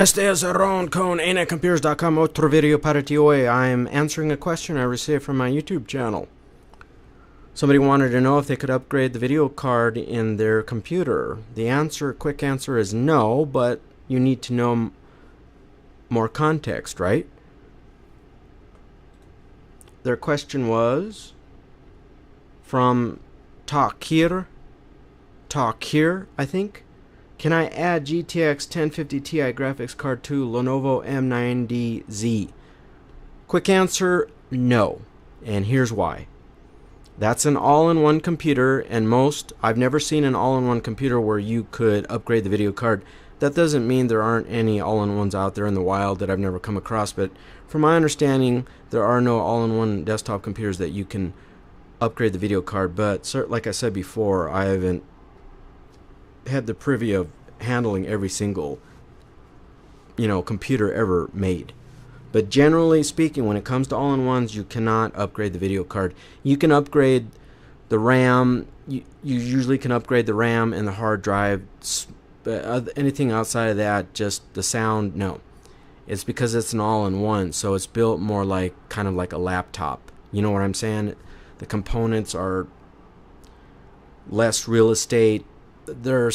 Este es Ron con encomputers.com, otro video para ti hoy. I'm answering a question I received from my YouTube channel. Somebody wanted to know if they could upgrade the video card in their computer. The answer, quick answer, is no, but you need to know more context, right? Their question was from Takir, I think. Can I add GTX 1050 Ti graphics card to Lenovo M90Z? Quick answer, no. And here's why. That's an all-in-one computer, and I've never seen an all-in-one computer where you could upgrade the video card. That doesn't mean there aren't any all-in-ones out there in the wild that I've never come across, but from my understanding, there are no all-in-one desktop computers that you can upgrade the video card. But like I said before, I haven't had the privy of handling every single computer ever made. But generally speaking, when it comes to all-in-ones, you cannot upgrade the video card. You can upgrade the RAM. You usually can upgrade the RAM and the hard drive. Anything outside of that, just the sound, no. It's because it's an all-in-one, so it's built more like kind of like a laptop. You know what I'm saying? The components are less real estate. There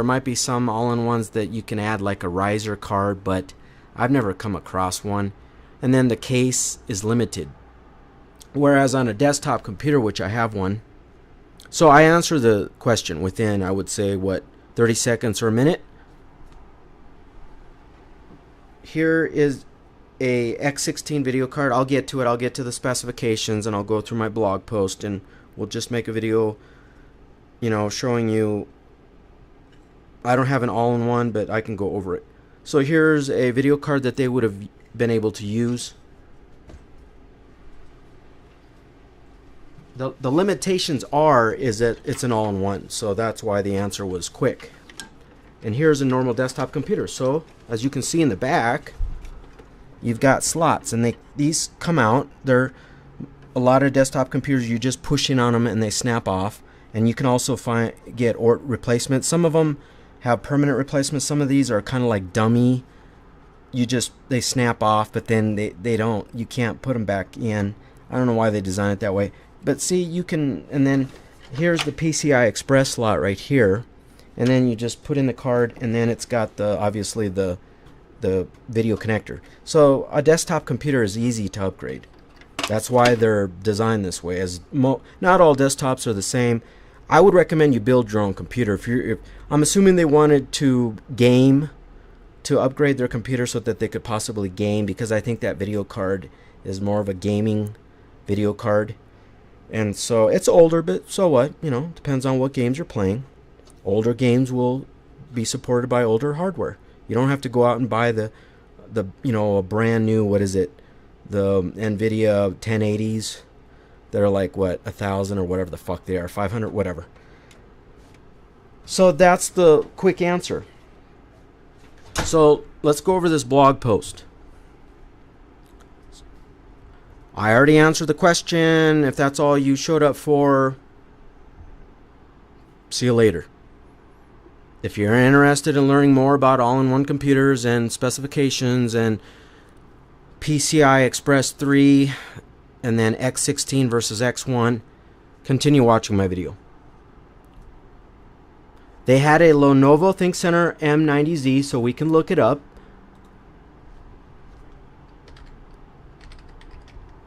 might be some all-in-ones that you can add like a riser card, but I've never come across one. And then the case is limited. Whereas on a desktop computer, which I have one, so I answer the question within, I would say, 30 seconds or a minute. Here is a X16 video card. I'll get to it. I'll get to the specifications, and I'll go through my blog post, and we'll just make a video, showing you. I don't have an all-in-one, but I can go over it. So here's a video card that they would have been able to use. The limitations is that it's an all-in-one, so that's why the answer was quick. And here's a normal desktop computer. So as you can see in the back, you've got slots, and these come out. They're a lot of desktop computers, you just push in on them and they snap off. And you can also get replacements. Some of them have permanent replacements. Some of these are kind of like dummy. They snap off, but then they don't. You can't put them back in. I don't know why they design it that way. But see, you can, and then here's the PCI Express slot right here. And then you just put in the card, and then it's got obviously the video connector. So a desktop computer is easy to upgrade. That's why they're designed this way. Not all desktops are the same. I would recommend you build your own computer. I'm assuming they wanted to upgrade their computer so that they could possibly game, because I think that video card is more of a gaming video card. And so it's older, but so what? Depends on what games you're playing. Older games will be supported by older hardware. You don't have to go out and buy a brand new, the NVIDIA 1080s. They're like, 1,000 or whatever the fuck they are, 500, whatever. So that's the quick answer. So let's go over this blog post. I already answered the question. If that's all you showed up for, see you later. If you're interested in learning more about all-in-one computers and specifications and PCI Express 3 and then X16 versus X1, continue watching my video. They had a Lenovo ThinkCentre M90Z, so we can look it up.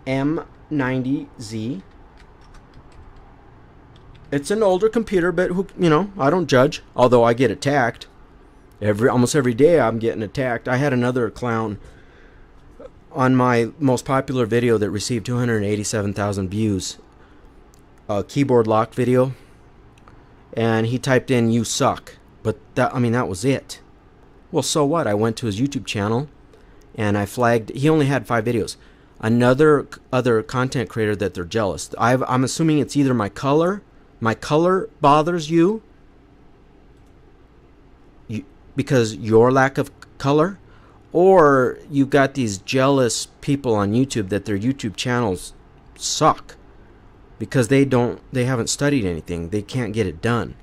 M90Z. It's an older computer, but I don't judge. Although I get attacked almost every day. I'm getting attacked. I had another clown on my most popular video that received 287,000 views, a keyboard lock video, and he typed in "you suck," but that was it. Well, so what? I went to his YouTube channel and I flagged. He only had 5 videos. Other content creator that they're jealous. I'm assuming it's either my color. My color bothers you because your lack of color, or you've got these jealous people on YouTube that their YouTube channels suck because they haven't studied anything. They can't get it done.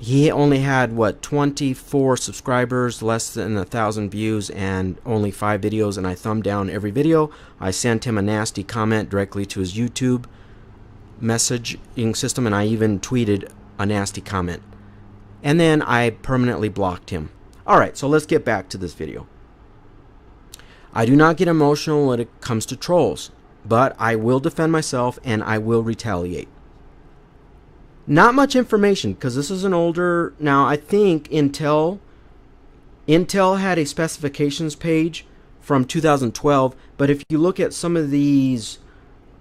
he only had what, 24 subscribers, less than 1,000 views, and only 5 videos, and I thumbed down every video. I sent him a nasty comment directly to his YouTube messaging system, and I even tweeted a nasty comment, and then I permanently blocked him. Alright, so let's get back to this video. I do not get emotional when it comes to trolls, but I will defend myself and I will retaliate. Not much information, because this is an older... Now, I think Intel had a specifications page from 2012, but if you look at some of these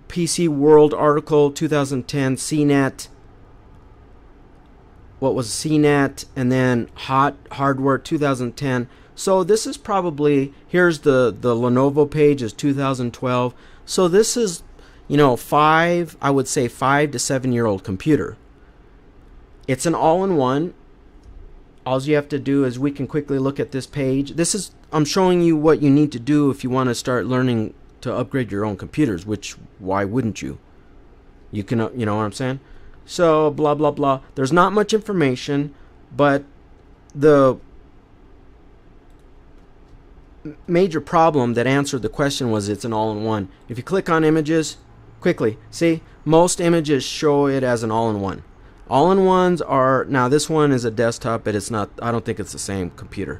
PC World article, 2010, CNET, what was CNET, and then Hot Hardware 2010. So this is probably... Here's the Lenovo page is 2012. So this is, you know, I would say 5 to 7 year old computer. It's an all-in-one. All you have to do is we can quickly look at this page. I'm showing you what you need to do if you want to start learning to upgrade your own computers, which why wouldn't you? You can, you know what I'm saying? So blah blah blah. There's not much information, but the major problem that answered the question was it's an all-in-one. If you click on images quickly, see, most images show it as an all-in-one. All-in-ones are, now this one is a desktop, but it's not, I don't think it's the same computer.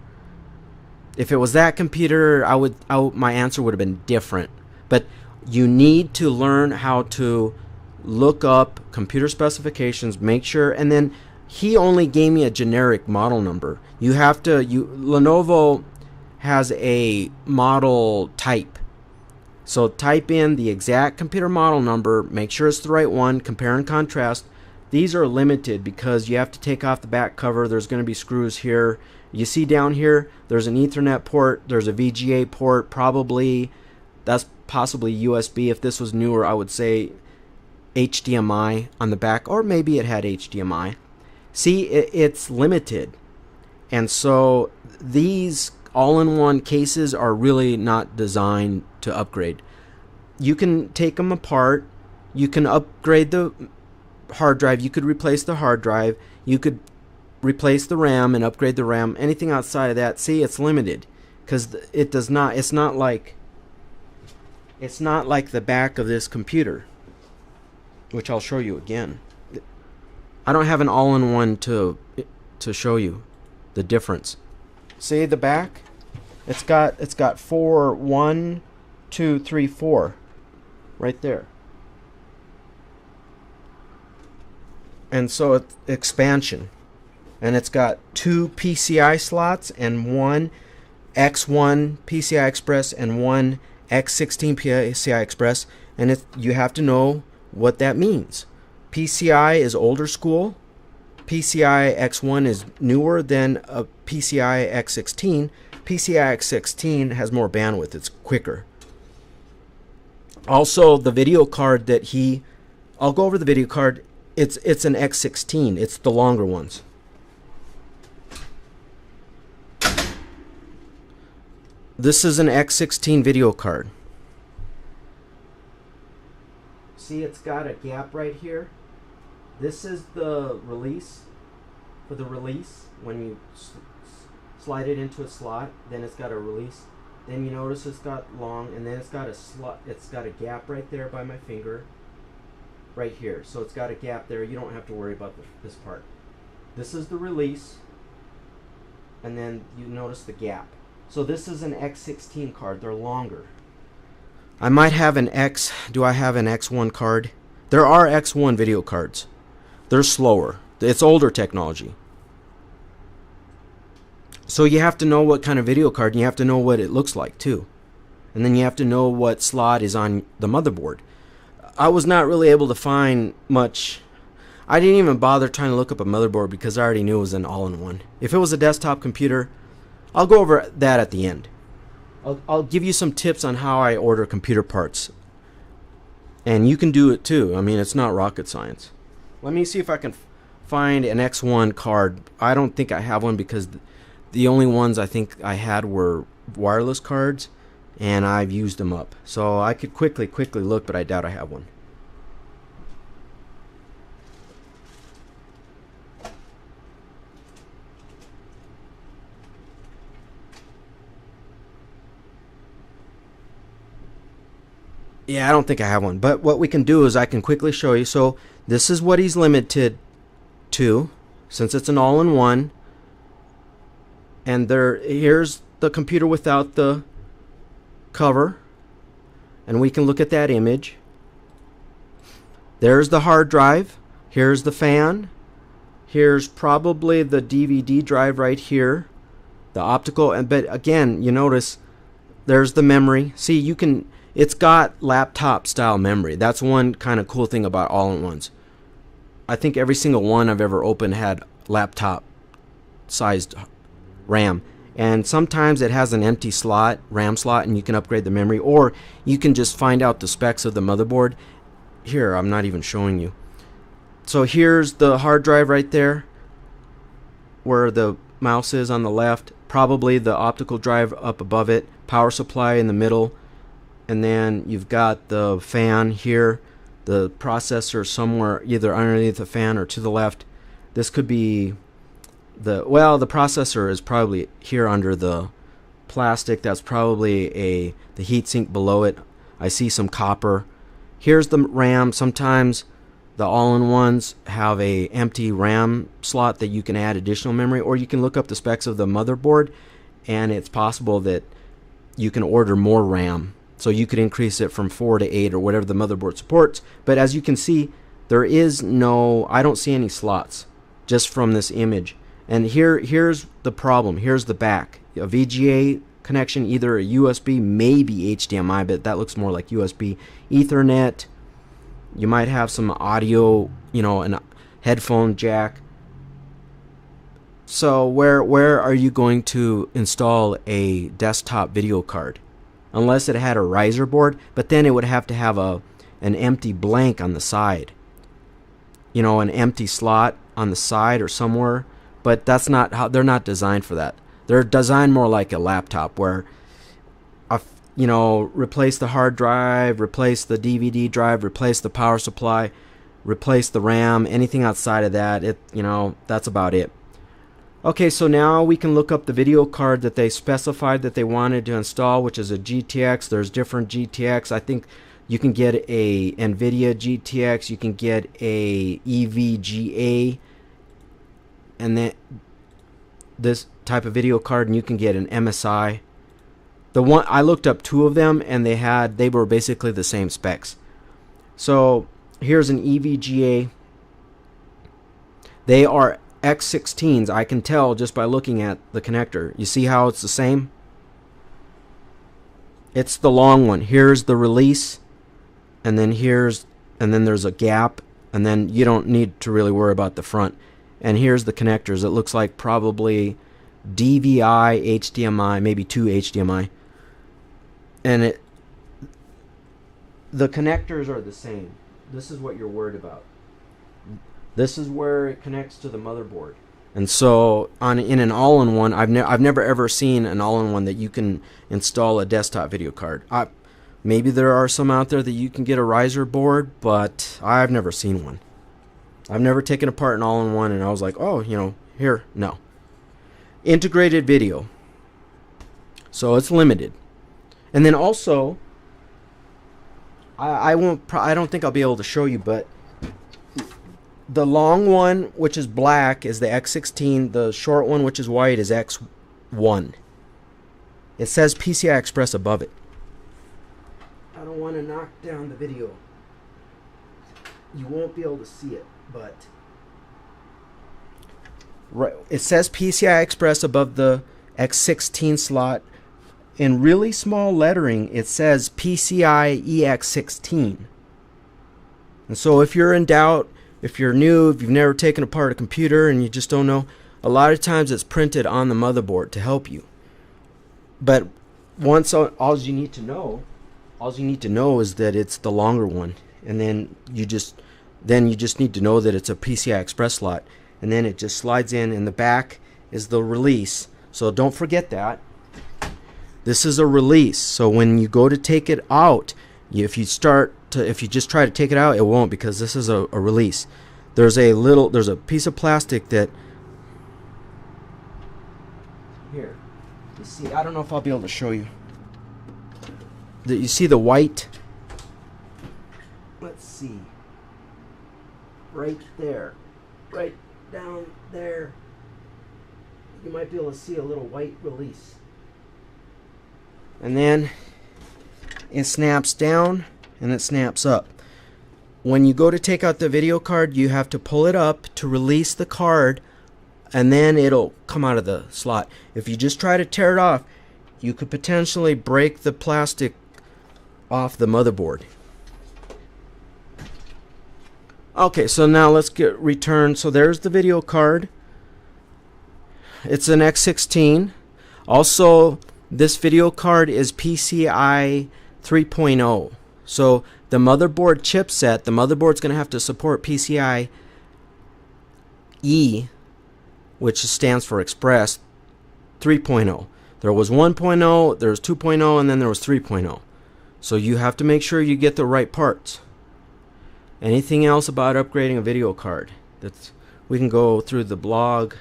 If it was that computer, my answer would have been different. But you need to learn how to look up computer specifications, make sure, and then he only gave me a generic model number. You have to, Lenovo has a model type. So type in the exact computer model number, make sure it's the right one, compare and contrast. These are limited because you have to take off the back cover. There's going to be screws here. You see down here, there's an Ethernet port, there's a VGA port, probably, that's possibly USB. If this was newer, I would say HDMI on the back, or maybe it had HDMI. See, it's limited. And so these all-in-one cases are really not designed to upgrade. You can take them apart, you can upgrade the hard drive, you could replace the hard drive, you could replace the RAM and upgrade the RAM. Anything outside of that, see, it's limited because it does not, it's not like the back of this computer, which I'll show you again. I don't have an all-in-one to show you the difference. See the back, it's got 4, 1, 2, 3, 4 right there. And so it's expansion, and it's got 2 PCI slots and 1 X1 PCI Express and 1 X16 PCI Express, and you have to know what that means. PCI is older school, PCI X1 is newer than a PCI X16. PCI X16 has more bandwidth, it's quicker. Also, the video card that I'll go over the video card. It's an X16. It's the longer ones. This is an X16 video card. See, it's got a gap right here. This is the release. For the release, when you slide it into a slot, then it's got a release. Then you notice it's got long, and then it's got a slot. It's got a gap right there by my finger. Right here, so it's got a gap there. You don't have to worry about this part. This is the release, and then you notice the gap. So this is an X16 card. They're longer. I might have an X. Do I have an X1 card? There are X1 video cards. They're slower. It's older technology. So you have to know what kind of video card, and you have to know what it looks like too, and then you have to know what slot is on the motherboard. I was not really able to find much. I didn't even bother trying to look up a motherboard because I already knew it was an all-in-one. If it was a desktop computer, I'll go over that at the end. I'll give you some tips on how I order computer parts. And you can do it too. I mean, it's not rocket science. Let me see if I can find an X1 card. I don't think I have one because the only ones I think I had were wireless cards, and I've used them up. So I could quickly look, but I doubt I have one. Yeah, I don't think I have one. But what we can do is I can quickly show you. So this is what he's limited to, since it's an all-in-one. And here's the computer without the cover. And we can look at that image. There's the hard drive. Here's the fan. Here's probably the DVD drive right here. The optical. But again, you notice there's the memory. See, you can... It's got laptop style memory. That's one kind of cool thing about all-in-ones. I think every single one I've ever opened had laptop sized RAM. And sometimes it has an empty slot, RAM slot, and you can upgrade the memory. Or you can just find out the specs of the motherboard. Here, I'm not even showing you. So here's the hard drive right there, where the mouse is on the left. Probably the optical drive up above it. Power supply in the middle. And then you've got the fan here, the processor somewhere either underneath the fan or to the left. This could be the processor is probably here under the plastic. That's probably the heatsink below it. I see some copper. Here's the RAM. Sometimes the all-in-ones have a empty RAM slot that you can add additional memory, or you can look up the specs of the motherboard, and it's possible that you can order more RAM. So you could increase it from 4 to 8 or whatever the motherboard supports. But as you can see, there is no, I don't see any slots just from this image. And here's the problem. Here's the back. A VGA connection, either a USB, maybe HDMI, but that looks more like USB. Ethernet. You might have some audio, a headphone jack. So where are you going to install a desktop video card? Unless it had a riser board, but then it would have to have an empty blank on the side. An empty slot on the side or somewhere. But that's not how, they're not designed for that. They're designed more like a laptop where, replace the hard drive, replace the DVD drive, replace the power supply, replace the RAM, anything outside of that, that's about it. Okay, so now we can look up the video card that they specified that they wanted to install, which is a GTX. There's different GTX. I think you can get a NVIDIA GTX, you can get a EVGA, and then this type of video card, and you can get an MSI. The one I looked up 2 of them, and they were basically the same specs. So here's an EVGA. They are X16s. I can tell just by looking at the connector. You see how it's the same? It's the long one. Here's the release, and then there's a gap, and then you don't need to really worry about the front. And here's the connectors. It looks like probably DVI, HDMI, maybe 2 HDMI. And the connectors are the same. This is what you're worried about. This is where it connects to the motherboard. And so in an all-in-one, I've never ever seen an all-in-one that you can install a desktop video card. Maybe there are some out there that you can get a riser board, but I've never seen one. I've never taken apart an all-in-one and I was like, oh, here, no. Integrated video. So it's limited. And then also, I don't think I'll be able to show you, but the long one, which is black, is the X16. The short one, which is white, is X1. It says PCI Express above it. I don't want to knock down the video. You won't be able to see it, but right, it says PCI Express above the X16 slot. In really small lettering, it says PCI EX16. And so if you're in doubt, if you're new, if you've never taken apart a computer and you just don't know, a lot of times it's printed on the motherboard to help you. But once all you need to know is that it's the longer one, and then you just need to know that it's a PCI Express slot, and then it just slides in. In the back is the release. So don't forget that. This is a release. So when you go to take it out, if you just try to take it out, it won't, because this is a release. There's a piece of plastic that here. You see, I don't know if I'll be able to show you. You see the white see. Right there. Right down there. You might be able to see a little white release. And then it snaps down and it snaps up. When you go to take out the video card, you have to pull it up to release the card, and then it'll come out of the slot. If you just try to tear it off, you could potentially break the plastic off the motherboard. Okay, so now let's get returned. So there's the video card. It's an X16. Also, this video card is PCI 3.0. So the motherboard chipset, the motherboard's going to have to support PCI E, which stands for Express 3.0. There was 1.0, there was 2.0, and then there was 3.0. So you have to make sure you get the right parts. Anything else about upgrading a video card? We can go through the blog.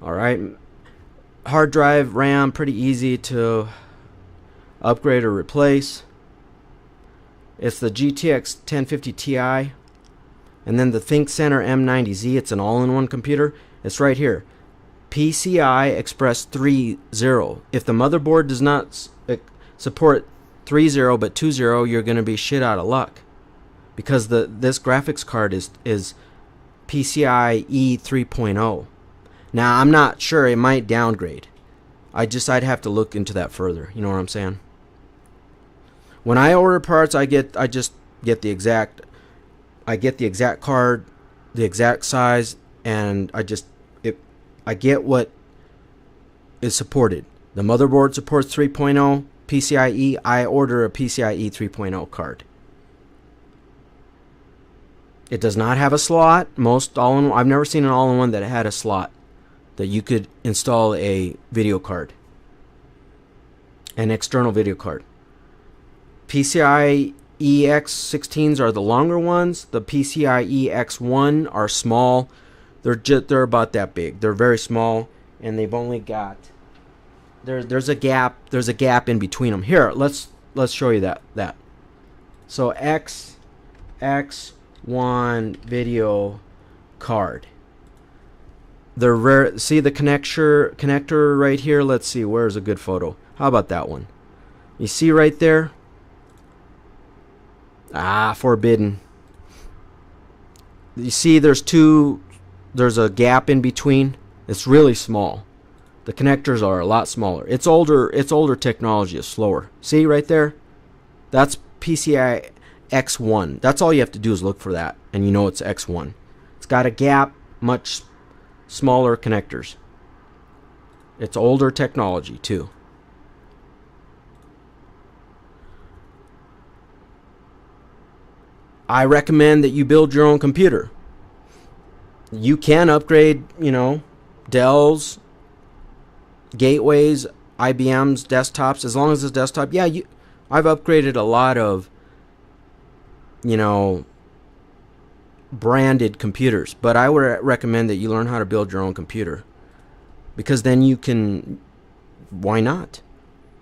Alright. Hard drive, RAM, pretty easy to upgrade or replace. It's the GTX 1050 Ti. And then the ThinkCentre M90Z. It's an all-in-one computer. It's right here. PCI Express 3.0. If the motherboard does not support 3.0 but 2.0, you're going to be shit out of luck. Because this graphics card is PCIe 3.0. Now I'm not sure, it might downgrade. I'd have to look into that further. You know what I'm saying? When I order parts, I just get the exact card, the exact size, and I get what is supported. The motherboard supports 3.0 PCIe. I order a PCIe 3.0 card. It does not have a slot. I've never seen an all-in-one that had a slot that you could install a video card, an external video card. PCIe X16s are the longer ones. The PCIe X1 are small. They're about that big. They're very small, and they've only got there's a gap in between them. Here, let's show you that. So X1 video card. They're rare. See the connector right here? Let's see, where's a good photo? How about that one? You see right there? Forbidden. You see there's a gap in between. It's really small. The connectors are a lot smaller. It's older technology, is slower. See right there? That's PCI X1. That's all you have to do is look for that, and you know it's X1. It's got a gap, much smaller connectors. It's older technology too. I recommend that you build your own computer. You can upgrade, Dell's, Gateways, IBM's, desktops, as long as it's desktop. Yeah, I've upgraded a lot of, branded computers, but I would recommend that you learn how to build your own computer, because then you can. Why not?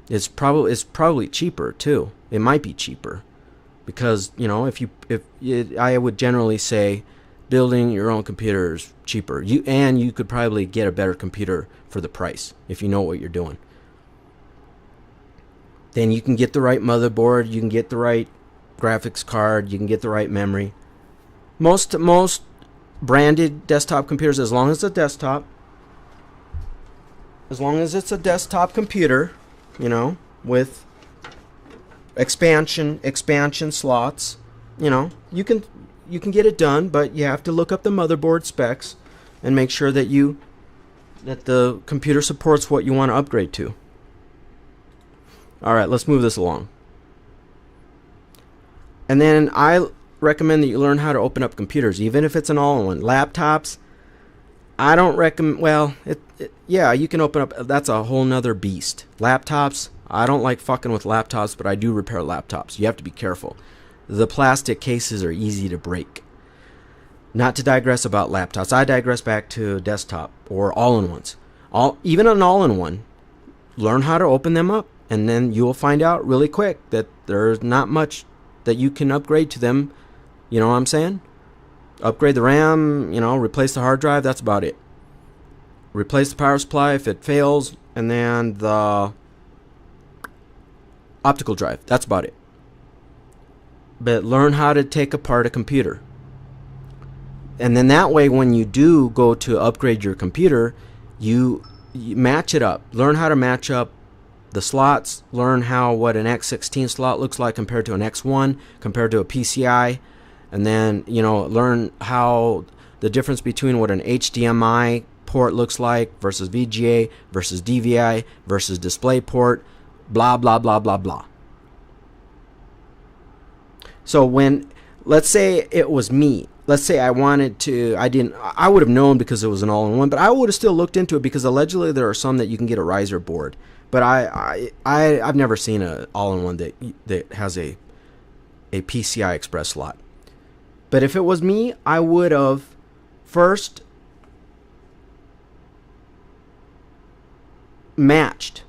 It's probably cheaper too. It might be cheaper, because I would generally say building your own computer is cheaper. You could probably get a better computer for the price if you know what you're doing. Then you can get the right motherboard, you can get the right graphics card, you can get the right memory. Most branded desktop computers, as long as it's a desktop computer, with expansion slots, you can get it done, but you have to look up the motherboard specs and make sure that the computer supports what you want to upgrade to. All right, let's move this along. And then I recommend that you learn how to open up computers, even if it's an all-in-one. Laptops, I don't recommend. Well, yeah, you can open up. That's a whole nother beast. Laptops, I don't like fucking with laptops, but I do repair laptops. You have to be careful. The plastic cases are easy to break. Not to digress about laptops, I digress back to desktop or all-in-ones. Even an all-in-one, learn how to open them up, and then you will find out really quick that there's not much that you can upgrade to them. You know what I'm saying? Upgrade the RAM, you know, replace the hard drive, that's about it. Replace the power supply if it fails, and then the optical drive, that's about it. But learn how to take apart a computer. And then that way, when you do go to upgrade your computer, you match it up. Learn how to match up the slots. Learn what an X16 slot looks like compared to an X1, compared to a PCI. And then, you know, learn how the difference between what an HDMI port looks like versus VGA versus DVI versus DisplayPort, blah, blah, blah, blah, blah. So when, let's say it was me, let's say I wanted to, I would have known because it was an all-in-one, but I would have still looked into it because allegedly there are some that you can get a riser board. But I've never seen an all-in-one that has a PCI Express slot. But if it was me, I would have first matched.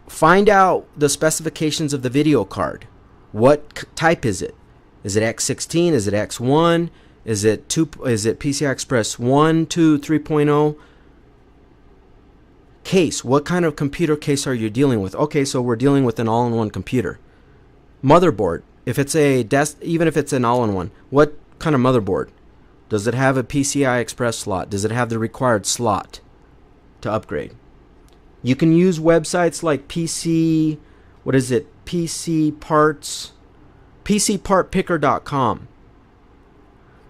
Find out the specifications of the video card. What type is it? Is it X16? Is it X1? Is it PCI Express 1, 2, 3.0? Case. What kind of computer case are you dealing with? Okay, so we're dealing with an all-in-one computer. Motherboard. If it's even if it's an all-in-one, what kind of motherboard? Does it have a PCI Express slot? Does it have the required slot to upgrade? You can use websites like PCPartPicker.com.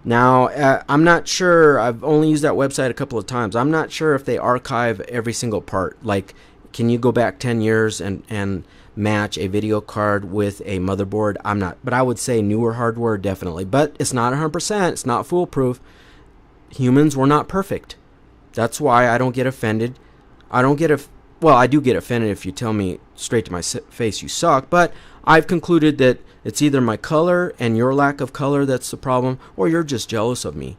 Now, I'm not sure. I've only used that website a couple of times. I'm not sure if they archive every single part. Like, can you go back 10 years and match a video card with a motherboard? I'm not, but I would say newer hardware definitely. But it's not 100%. It's not foolproof. Humans were not perfect. That's why I don't get offended. Well, I do get offended if you tell me straight to my face you suck, but I've concluded that it's either my color and your lack of color that's the problem, or you're just jealous of me.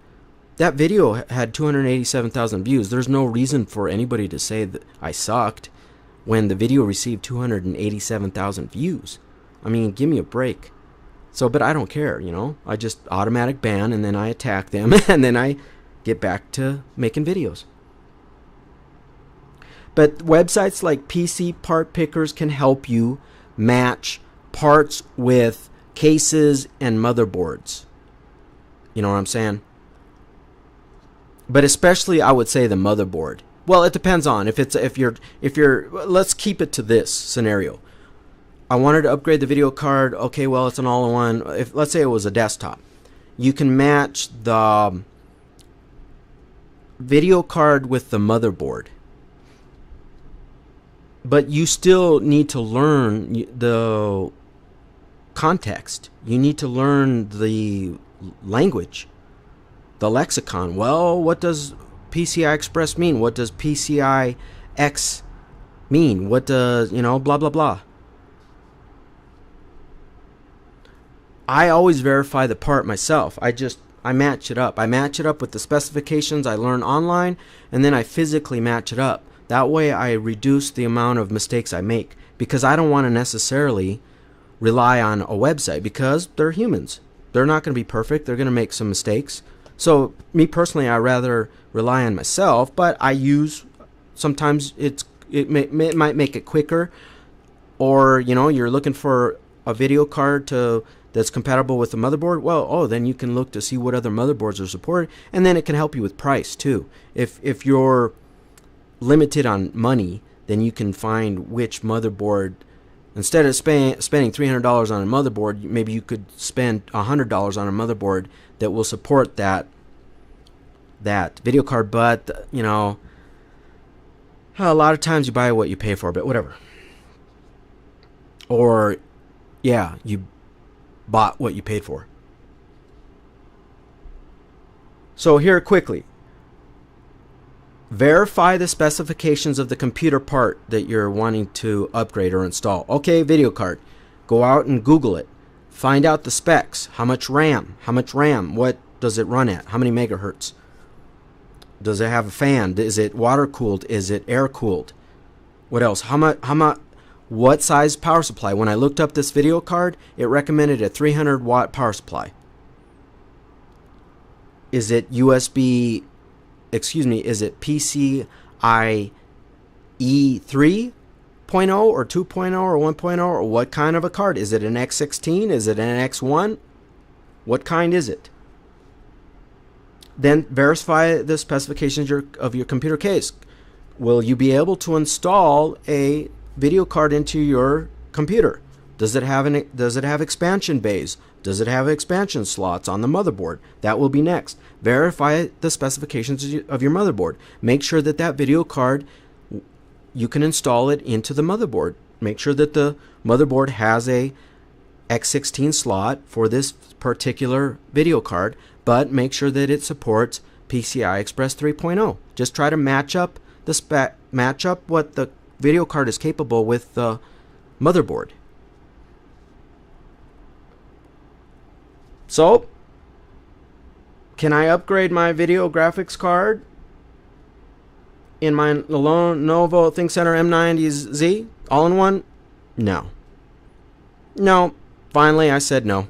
That video had 287,000 views. There's no reason for anybody to say that I sucked when the video received 287,000 views. I mean, give me a break. So, but I don't care, you know. I just automatic ban, and then I attack them, and then I get back to making videos. But websites like PC Part Pickers can help you match parts with cases and motherboards. You know what I'm saying? But especially, I would say the motherboard. Well, it depends on if you're let's keep it to this scenario. I wanted to upgrade the video card. Okay, well, it's an all-in-one. If let's say it was a desktop, you can match the video card with the motherboard. But you still need to learn the context. You need to learn the language, the lexicon. Well, what does PCI Express mean? What does PCI X mean? What does, blah, blah, blah. I always verify the part myself. I match it up. I match it up with the specifications I learn online, and then I physically match it up. That way I reduce the amount of mistakes I make, because I don't want to necessarily rely on a website, because they're humans. They're not going to be perfect. They're going to make some mistakes. So me personally, I rather rely on myself, but I use, sometimes it might make it quicker, or you're looking for a video card that's compatible with the motherboard. Well, then you can look to see what other motherboards are supported, and then it can help you with price too. If you're limited on money, then you can find which motherboard, instead of spending $300 on a motherboard, maybe you could spend $100 on a motherboard that will support that video card. But a lot of times you buy what you pay for, but whatever. Or yeah, you bought what you paid for. So here quickly, verify the specifications of the computer part that you're wanting to upgrade or install. Okay, video card. Go out and Google it. Find out the specs. How much RAM? What does it run at? How many megahertz? Does it have a fan? Is it water cooled? Is it air cooled? What else? What size power supply? When I looked up this video card, it recommended a 300 watt power supply. Is it USB, is it PCIe 3.0 or 2.0 or 1.0, or what kind of a card? Is it an X16? Is it an X1? What kind is it? Then verify the specifications of your computer case. Will you be able to install a video card into your computer? Does it have expansion bays? Does it have expansion slots on the motherboard? That will be next. Verify the specifications of your motherboard. Make sure that that video card, you can install it into the motherboard. Make sure that the motherboard has a X16 slot for this particular video card, but make sure that it supports PCI Express 3.0. Just try to match up what the video card is capable with the motherboard. So, can I upgrade my video graphics card in my Lenovo ThinkCentre M90Z all-in-one? No. No. Finally, I said no.